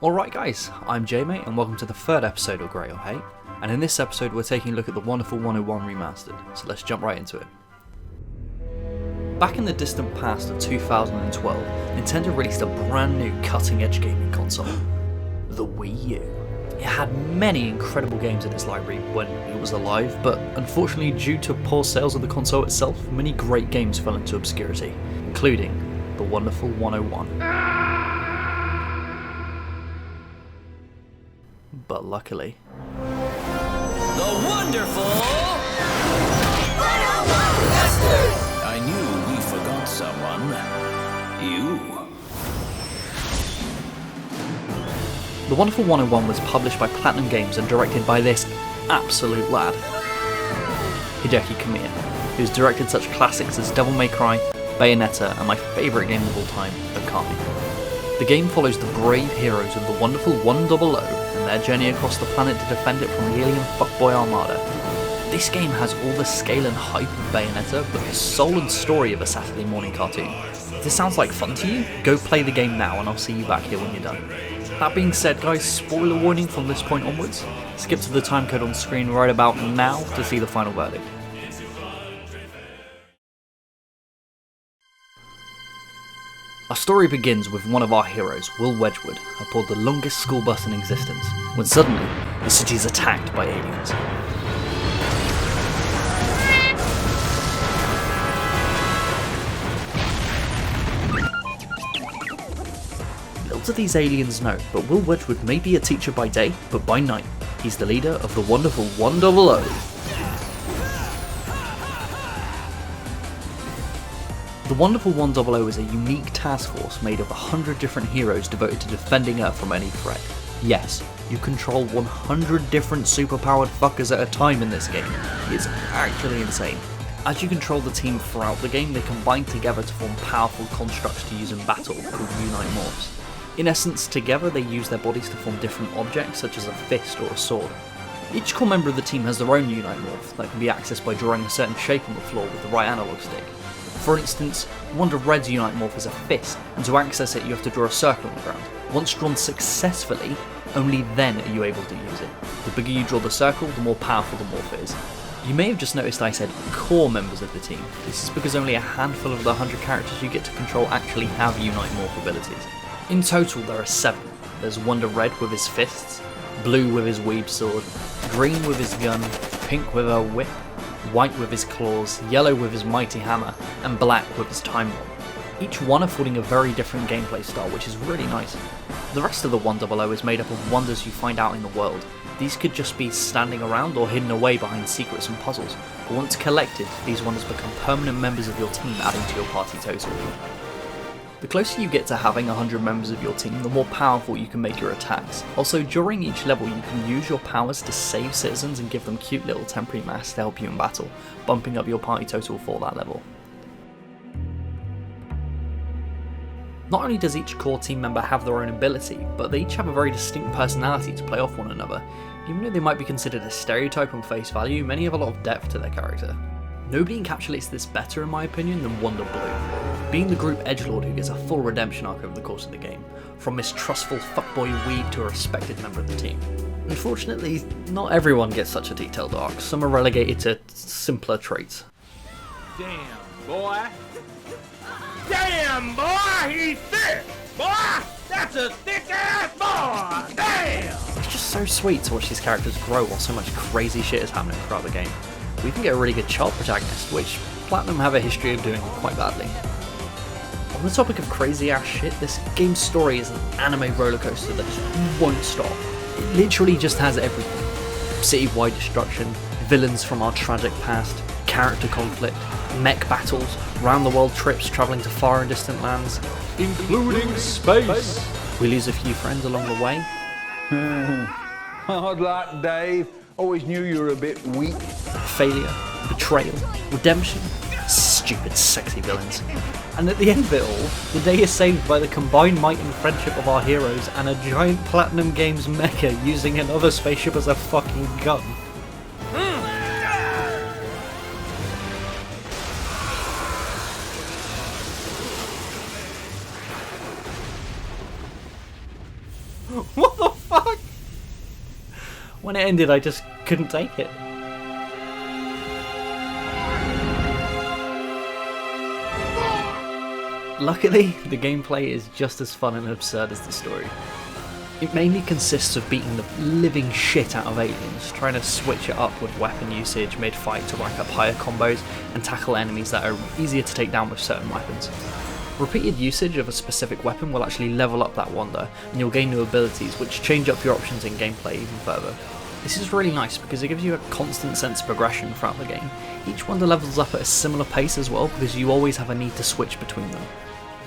Alright guys, I'm J-Mate and welcome to the third episode of Gr8, and in this episode we're taking a look at the wonderful 101 Remastered, so let's jump right into it. Back in the distant past of 2012, Nintendo released a brand new cutting-edge gaming console, the Wii U. It had many incredible games in its library when it was alive, but unfortunately due to poor sales of the console itself, many great games fell into obscurity, including the wonderful 101. But luckily, the wonderful 101 Master! I knew we forgot someone. You. The Wonderful 101 was published by Platinum Games and directed by this absolute lad, Hideki Kamiya, who's directed such classics as Devil May Cry, Bayonetta, and my favourite game of all time, Okami. The game follows the brave heroes of the wonderful 100 and their journey across the planet to defend it from the alien fuckboy armada. This game has all the scale and hype of Bayonetta, but the soul and story of a Saturday morning cartoon. If this sounds like fun to you, go play the game now and I'll see you back here when you're done. That being said guys, spoiler warning from this point onwards. Skip to the timecode on screen right about now to see the final verdict. Our story begins with one of our heroes, Will Wedgwood, aboard the longest school bus in existence, when suddenly, the city is attacked by aliens. Little do these aliens know, but Will Wedgwood may be a teacher by day, but by night, he's the leader of the wonderful 100. The Wonderful 100 is a unique task force made of 100 different heroes devoted to defending Earth from any threat. Yes, you control 100 different superpowered fuckers at a time in this game. It's actually insane. As you control the team throughout the game, they combine together to form powerful constructs to use in battle called Unite Morphs. In essence, together they use their bodies to form different objects such as a fist or a sword. Each core member of the team has their own Unite Morph that can be accessed by drawing a certain shape on the floor with the right analog stick. For instance, Wonder Red's Unite Morph is a fist, and to access it you have to draw a circle on the ground. Once drawn successfully, only then are you able to use it. The bigger you draw the circle, the more powerful the morph is. You may have just noticed I said core members of the team. This is because only a handful of the 100 characters you get to control actually have Unite Morph abilities. In total there are 7. There's Wonder Red with his fists, Blue with his weeb sword, Green with his gun, Pink with her whip, White with his claws, Yellow with his mighty hammer, and Black with his time bomb. Each one affording a very different gameplay style, which is really nice. The rest of the 100 is made up of wonders you find out in the world. These could just be standing around or hidden away behind secrets and puzzles, but once collected, these wonders become permanent members of your team, adding to your party total. The closer you get to having 100 members of your team, the more powerful you can make your attacks. Also, during each level you can use your powers to save citizens and give them cute little temporary masks to help you in battle, bumping up your party total for that level. Not only does each core team member have their own ability, but they each have a very distinct personality to play off one another. Even though they might be considered a stereotype on face value, many have a lot of depth to their character. Nobody encapsulates this better in my opinion than Wonder Blue, being the group edgelord who gets a full redemption arc over the course of the game, from mistrustful fuckboy weeb to a respected member of the team. Unfortunately, not everyone gets such a detailed arc, some are relegated to simpler traits. Damn, boy! Damn, boy! He's thick! Boy! That's a thick-ass boy! Damn! It's just so sweet to watch these characters grow while so much crazy shit is happening throughout the game. We can get a really good child protagonist, which Platinum have a history of doing quite badly. On the topic of crazy ass shit, this game's story is an anime rollercoaster that just won't stop. It literally just has everything. City-wide destruction, villains from our tragic past, character conflict, mech battles, round-the-world trips travelling to far and distant lands, including space. We lose a few friends along the way. Hard luck, Dave. Always knew you were a bit weak. Failure, betrayal, redemption, stupid sexy villains. And at the end of it all, the day is saved by the combined might and friendship of our heroes and a giant Platinum Games mecha using another spaceship as a fucking gun. What the fuck? When it ended, I just couldn't take it. Luckily, the gameplay is just as fun and absurd as the story. It mainly consists of beating the living shit out of aliens, trying to switch it up with weapon usage mid-fight to rack up higher combos and tackle enemies that are easier to take down with certain weapons. Repeated usage of a specific weapon will actually level up that wonder, and you'll gain new abilities which change up your options in gameplay even further. This is really nice because it gives you a constant sense of progression throughout the game. Each wonder levels up at a similar pace as well because you always have a need to switch between them.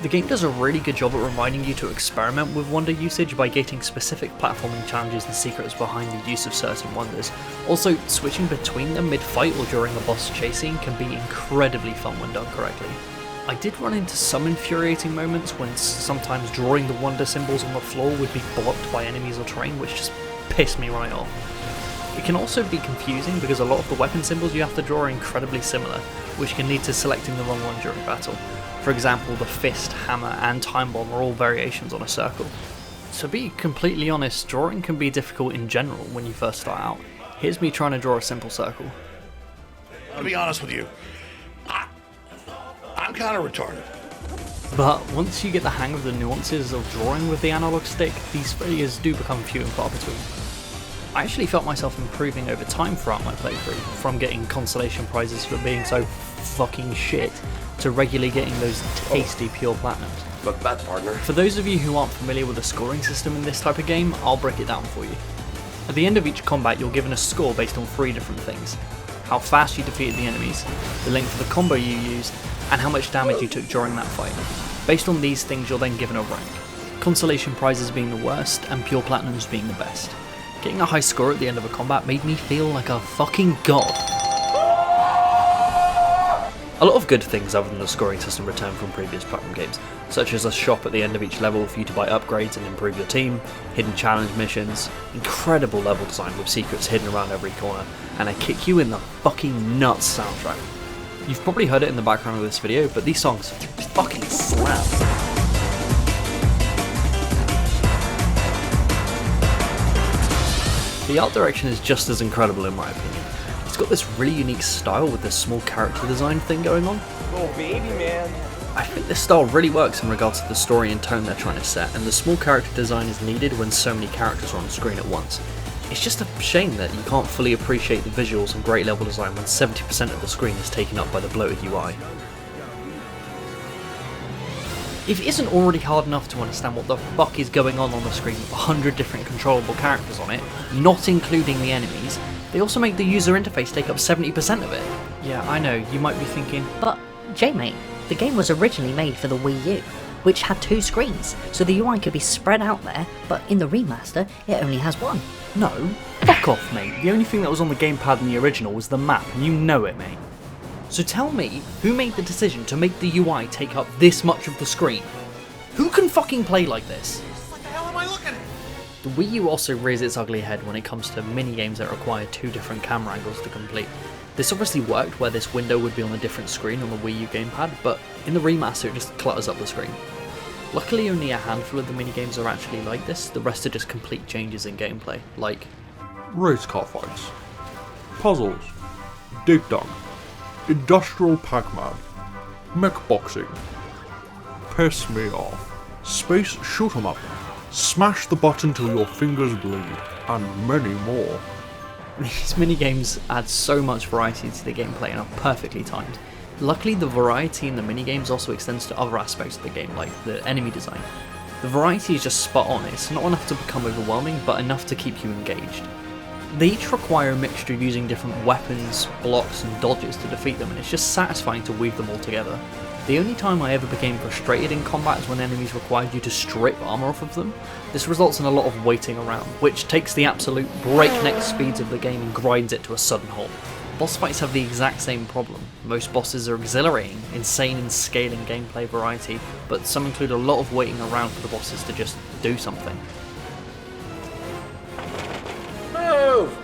The game does a really good job at reminding you to experiment with wonder usage by gating specific platforming challenges and secrets behind the use of certain wonders. Also, switching between them mid-fight or during a boss chase scene can be incredibly fun when done correctly. I did run into some infuriating moments when sometimes drawing the wonder symbols on the floor would be blocked by enemies or terrain, which just pissed me right off. It can also be confusing because a lot of the weapon symbols you have to draw are incredibly similar, which can lead to selecting the wrong one during battle. For example, the fist, hammer and time bomb are all variations on a circle. To be completely honest, drawing can be difficult in general when you first start out. Here's me trying to draw a simple circle. I'll be honest with you, I'm kind of retarded. But once you get the hang of the nuances of drawing with the analog stick, these failures do become few and far between. I actually felt myself improving over time throughout my playthrough, from getting consolation prizes for being so fucking shit, to regularly getting those tasty pure platinums. Look bad, partner. For those of you who aren't familiar with the scoring system in this type of game, I'll break it down for you. At the end of each combat, you're given a score based on 3 different things: how fast you defeated the enemies, the length of the combo you used, and how much damage you took during that fight. Based on these things, you're then given a rank, consolation prizes being the worst and pure platinums being the best. Getting a high score at the end of a combat made me feel like a fucking god. A lot of good things other than the scoring system return from previous Platinum games, such as a shop at the end of each level for you to buy upgrades and improve your team, hidden challenge missions, incredible level design with secrets hidden around every corner, and a kick you in the fucking nuts soundtrack. You've probably heard it in the background of this video, but these songs fucking slap. The art direction is just as incredible in my opinion. It's got this really unique style with this small character design thing going on. Oh, baby, man. I think this style really works in regards to the story and tone they're trying to set, and the small character design is needed when so many characters are on screen at once. It's just a shame that you can't fully appreciate the visuals and great level design when 70% of the screen is taken up by the bloated UI. If it isn't already hard enough to understand what the fuck is going on the screen with 100 different controllable characters on it, not including the enemies, they also make the user interface take up 70% of it. Yeah, I know, you might be thinking, But, J-Mate, the game was originally made for the Wii U, which had 2 screens, so the UI could be spread out there, but in the remaster, it only has 1. no, fuck off mate, the only thing that was on the gamepad in the original was the map, and you know it mate. So tell me, who made the decision to make the UI take up this much of the screen? Who can fucking play like this? What the hell am I looking at? The Wii U also rears its ugly head when it comes to minigames that require 2 different camera angles to complete. This obviously worked where this window would be on a different screen on the Wii U gamepad, but in the remaster it just clutters up the screen. Luckily only a handful of the minigames are actually like this, the rest are just complete changes in gameplay, like race car fights, puzzles, dig dug, industrial Pac-Man, mech boxing, piss me off, space shoot 'em up, smash the button till your fingers bleed, and many more. These minigames add so much variety to the gameplay and are perfectly timed. Luckily the variety in the minigames also extends to other aspects of the game, like the enemy design. The variety is just spot on, it's not enough to become overwhelming, but enough to keep you engaged. They each require a mixture of using different weapons, blocks and dodges to defeat them, and it's just satisfying to weave them all together. The only time I ever became frustrated in combat is when enemies required you to strip armor off of them. This results in a lot of waiting around, which takes the absolute breakneck speeds of the game and grinds it to a sudden halt. Boss fights have the exact same problem. Most bosses are exhilarating, insane in scale and gameplay variety, but some include a lot of waiting around for the bosses to just do something.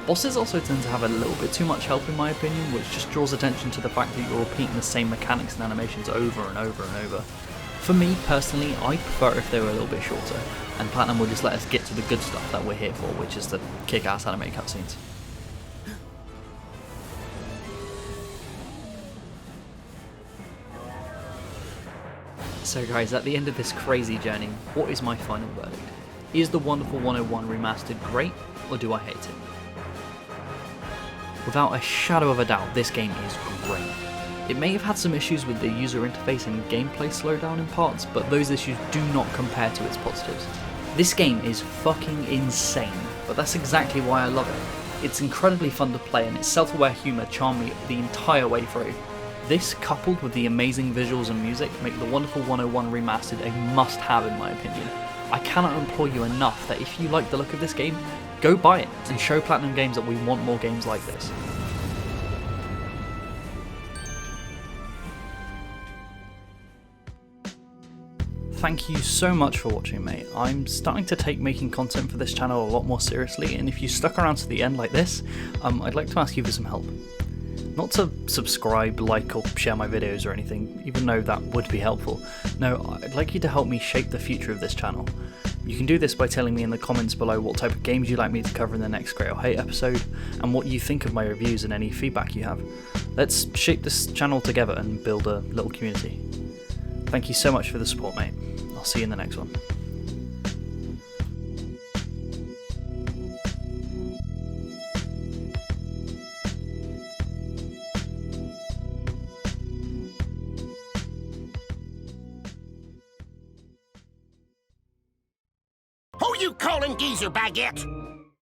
Bosses also tend to have a little bit too much help in my opinion, which just draws attention to the fact that you're repeating the same mechanics and animations over and over and over. For me personally, I prefer if they were a little bit shorter, and Platinum would just let us get to the good stuff that we're here for, which is the kick-ass anime cutscenes. So guys, at the end of this crazy journey, what is my final verdict? Is the Wonderful 101 Remastered great, or do I hate it? Without a shadow of a doubt, this game is great. It may have had some issues with the user interface and gameplay slowdown in parts, but those issues do not compare to its positives. This game is fucking insane, but that's exactly why I love it. It's incredibly fun to play, and its self-aware humour charmed me the entire way through. This, coupled with the amazing visuals and music, make the Wonderful 101 Remastered a must-have in my opinion. I cannot implore you enough that if you like the look of this game, go buy it and show Platinum Games that we want more games like this. Thank you so much for watching, mate. I'm starting to take making content for this channel a lot more seriously, and if you stuck around to the end like this, I'd like to ask you for some help. Not to subscribe, like, or share my videos or anything, even though that would be helpful. No, I'd like you to help me shape the future of this channel. You can do this by telling me in the comments below what type of games you'd like me to cover in the next Gr8 episode, and what you think of my reviews and any feedback you have. Let's shape this channel together and build a little community. Thank you so much for the support, mate. I'll see you in the next one. Who you calling geezer, baguette?